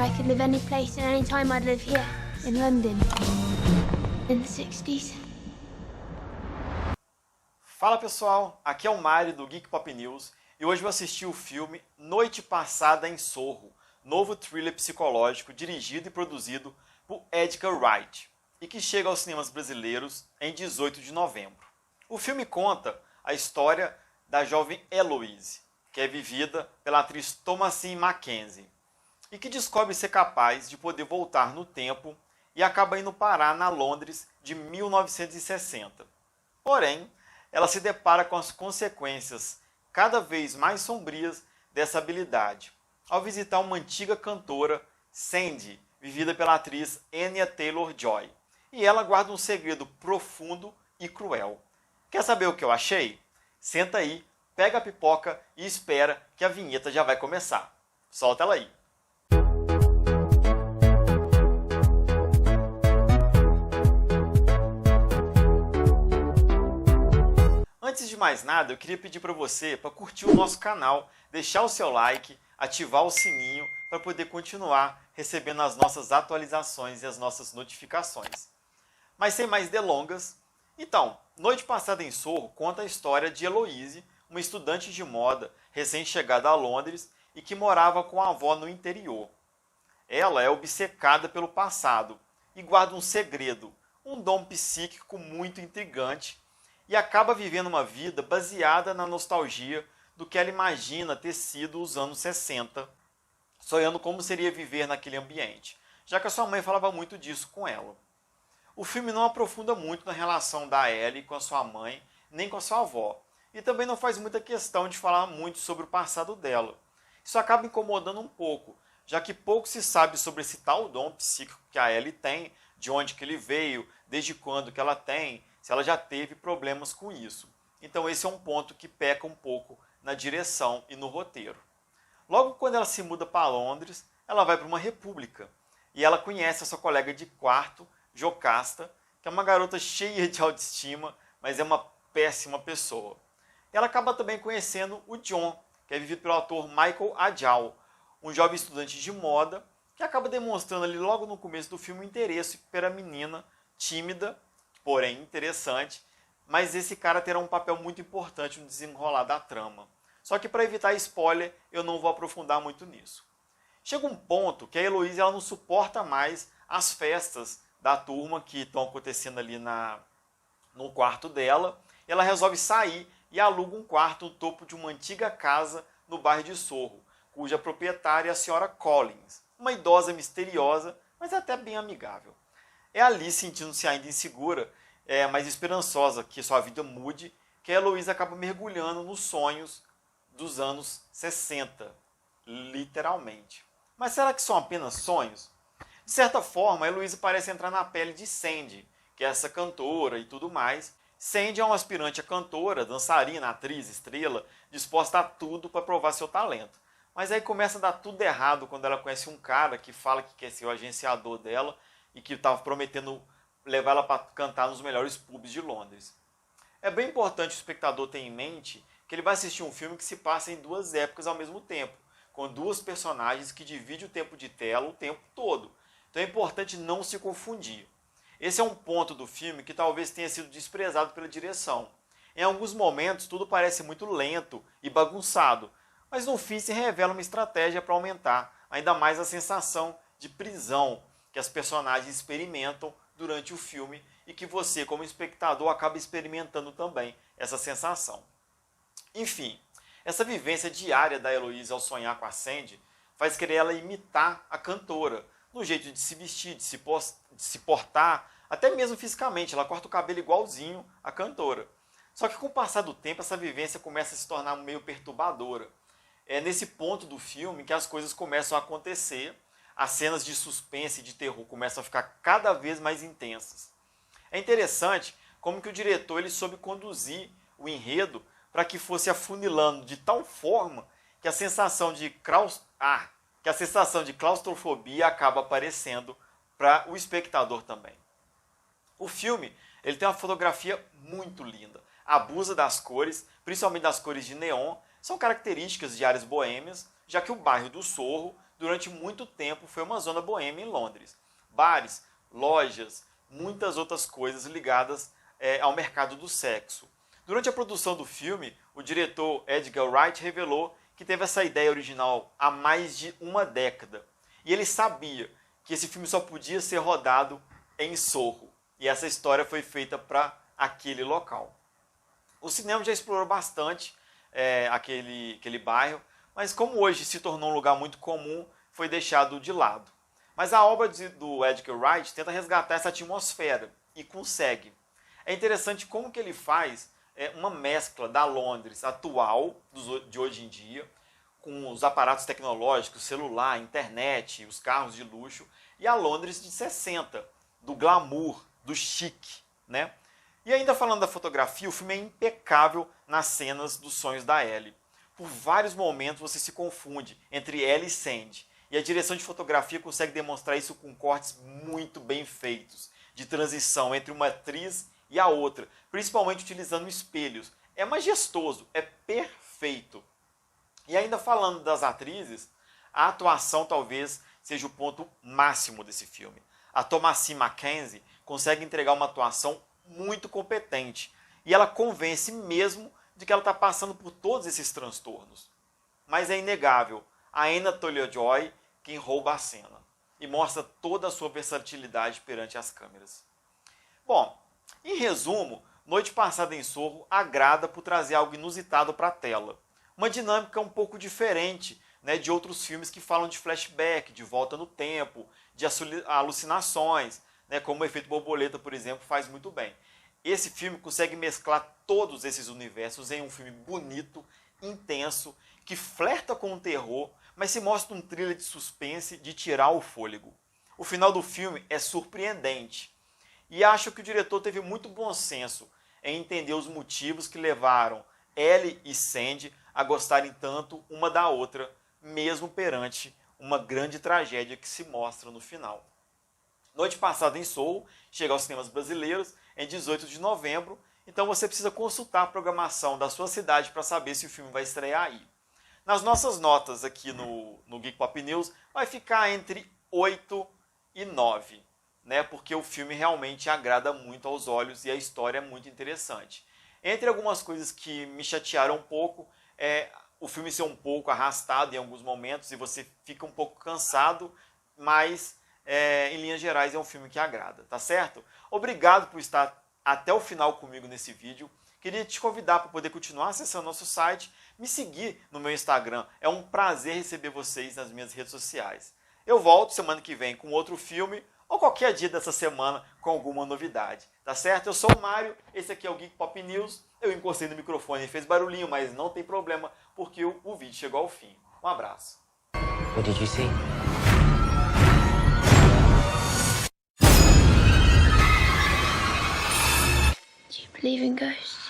I could live any place and any time, I'd live here, in London, in the 60s. Fala pessoal, aqui é o Mário do Geek Pop News e hoje vou assistir o filme Noite Passada em Sorro, novo thriller psicológico dirigido e produzido por Edgar Wright e que chega aos cinemas brasileiros em 18 de novembro. O filme conta a história da jovem Eloise, que é vivida pela atriz Thomasin McKenzie e que descobre ser capaz de poder voltar no tempo e acaba indo parar na Londres de 1960. Porém, ela se depara com as consequências cada vez mais sombrias dessa habilidade, ao visitar uma antiga cantora, Sandy, vivida pela atriz Anya Taylor-Joy. E ela guarda um segredo profundo e cruel. Quer saber o que eu achei? Senta aí, pega a pipoca e espera que a vinheta já vai começar. Solta ela aí! Antes de mais nada, eu queria pedir para você para curtir o nosso canal, deixar o seu like, ativar o sininho para poder continuar recebendo as nossas atualizações e as nossas notificações. Mas sem mais delongas, então, Noite Passada em Sorro conta a história de Eloise, uma estudante de moda recém-chegada a Londres e que morava com a avó no interior. Ela é obcecada pelo passado e guarda um segredo, um dom psíquico muito intrigante, e acaba vivendo uma vida baseada na nostalgia do que ela imagina ter sido os anos 60, sonhando como seria viver naquele ambiente, já que a sua mãe falava muito disso com ela. O filme não aprofunda muito na relação da Ellie com a sua mãe, nem com a sua avó, e também não faz muita questão de falar muito sobre o passado dela. Isso acaba incomodando um pouco, já que pouco se sabe sobre esse tal dom psíquico que a Ellie tem, de onde que ele veio, desde quando que ela tem, se ela já teve problemas com isso. Então esse é um ponto que peca um pouco na direção e no roteiro. Logo quando ela se muda para Londres, ela vai para uma república e ela conhece a sua colega de quarto, Jocasta, que é uma garota cheia de autoestima, mas é uma péssima pessoa. Ela acaba também conhecendo o John, que é vivido pelo ator Michael Adjal, um jovem estudante de moda que acaba demonstrando ali logo no começo do filme um interesse pela menina tímida, porém interessante, mas esse cara terá um papel muito importante no desenrolar da trama. Só que para evitar spoiler, eu não vou aprofundar muito nisso. Chega um ponto que a Heloise ela não suporta mais as festas da turma que estão acontecendo ali no quarto dela. Ela resolve sair e aluga um quarto no topo de uma antiga casa no bairro de Sorro, cuja proprietária é a senhora Collins, uma idosa misteriosa, mas até bem amigável. É ali, sentindo-se ainda insegura, mas esperançosa que sua vida mude, que a Heloise acaba mergulhando nos sonhos dos anos 60, literalmente. Mas será que são apenas sonhos? De certa forma, a Heloise parece entrar na pele de Sandy, que é essa cantora e tudo mais. Sandy é uma aspirante a cantora, dançarina, atriz, estrela, disposta a tudo para provar seu talento. Mas aí começa a dar tudo errado quando ela conhece um cara que fala que quer ser o agenciador dela e que estava prometendo levar ela para cantar nos melhores pubs de Londres. É bem importante o espectador ter em mente que ele vai assistir um filme que se passa em duas épocas ao mesmo tempo, com duas personagens que dividem o tempo de tela o tempo todo. Então é importante não se confundir. Esse é um ponto do filme que talvez tenha sido desprezado pela direção. Em alguns momentos tudo parece muito lento e bagunçado, mas no fim se revela uma estratégia para aumentar ainda mais a sensação de prisão que as personagens experimentam durante o filme e que você, como espectador, acaba experimentando também essa sensação. Enfim, essa vivência diária da Heloise ao sonhar com a Sandy faz querer ela imitar a cantora, no jeito de se vestir, de se portar, até mesmo fisicamente. Ela corta o cabelo igualzinho à cantora. Só que com o passar do tempo, essa vivência começa a se tornar meio perturbadora. É nesse ponto do filme que as coisas começam a acontecer, as cenas de suspense e de terror começam a ficar cada vez mais intensas. É interessante como que o diretor ele soube conduzir o enredo para que fosse afunilando de tal forma que a sensação de claustrofobia acaba aparecendo para o espectador também. O filme ele tem uma fotografia muito linda, abusa das cores, principalmente das cores de neon, são características de áreas boêmias, já que o bairro do Sorro, durante muito tempo foi uma zona boêmia em Londres. Bares, lojas, muitas outras coisas ligadas ao mercado do sexo. Durante a produção do filme, o diretor Edgar Wright revelou que teve essa ideia original há mais de uma década. E ele sabia que esse filme só podia ser rodado em Soho. E essa história foi feita para aquele local. O cinema já explorou bastante aquele bairro, mas como hoje se tornou um lugar muito comum, foi deixado de lado. Mas a obra do Edgar Wright tenta resgatar essa atmosfera e consegue. É interessante como que ele faz uma mescla da Londres atual, de hoje em dia, com os aparatos tecnológicos, celular, internet, os carros de luxo, e a Londres de 60, do glamour, do chique, né? E ainda falando da fotografia, o filme é impecável nas cenas dos sonhos da Ellie. Por vários momentos você se confunde entre Ellie e Sandy, e a direção de fotografia consegue demonstrar isso com cortes muito bem feitos, de transição entre uma atriz e a outra, principalmente utilizando espelhos. É majestoso, é perfeito. E ainda falando das atrizes, a atuação talvez seja o ponto máximo desse filme. A Thomasin McKenzie consegue entregar uma atuação muito competente, e ela convence mesmo de que ela está passando por todos esses transtornos. Mas é inegável, a Anya Taylor-Joy quem rouba a cena e mostra toda a sua versatilidade perante as câmeras. Bom, em resumo, Noite Passada em Soho agrada por trazer algo inusitado para a tela. Uma dinâmica um pouco diferente, né, de outros filmes que falam de flashback, de volta no tempo, de alucinações, né, como o Efeito Borboleta, por exemplo, faz muito bem. Esse filme consegue mesclar todos esses universos em um filme bonito, intenso, que flerta com o terror, mas se mostra um thriller de suspense de tirar o fôlego. O final do filme é surpreendente. E acho que o diretor teve muito bom senso em entender os motivos que levaram Ellie e Sandy a gostarem tanto uma da outra, mesmo perante uma grande tragédia que se mostra no final. Noite Passada em Soho chega aos cinemas brasileiros em 18 de novembro, então você precisa consultar a programação da sua cidade para saber se o filme vai estrear aí. Nas nossas notas aqui no Geek Pop News vai ficar entre 8 e 9, né? Porque o filme realmente agrada muito aos olhos e a história é muito interessante. Entre algumas coisas que me chatearam um pouco, o filme ser um pouco arrastado em alguns momentos e você fica um pouco cansado, mas em linhas gerais é um filme que agrada, tá certo? Obrigado por estar até o final comigo nesse vídeo. Queria te convidar para poder continuar acessando nosso site, me seguir no meu Instagram. É um prazer receber vocês nas minhas redes sociais. Eu volto semana que vem com outro filme ou qualquer dia dessa semana com alguma novidade, tá certo? Eu sou o Mário, esse aqui é o Geek Pop News. Eu encostei no microfone e fez barulhinho, mas não tem problema, porque o vídeo chegou ao fim. Um abraço. What did you see? Do you believe in ghosts?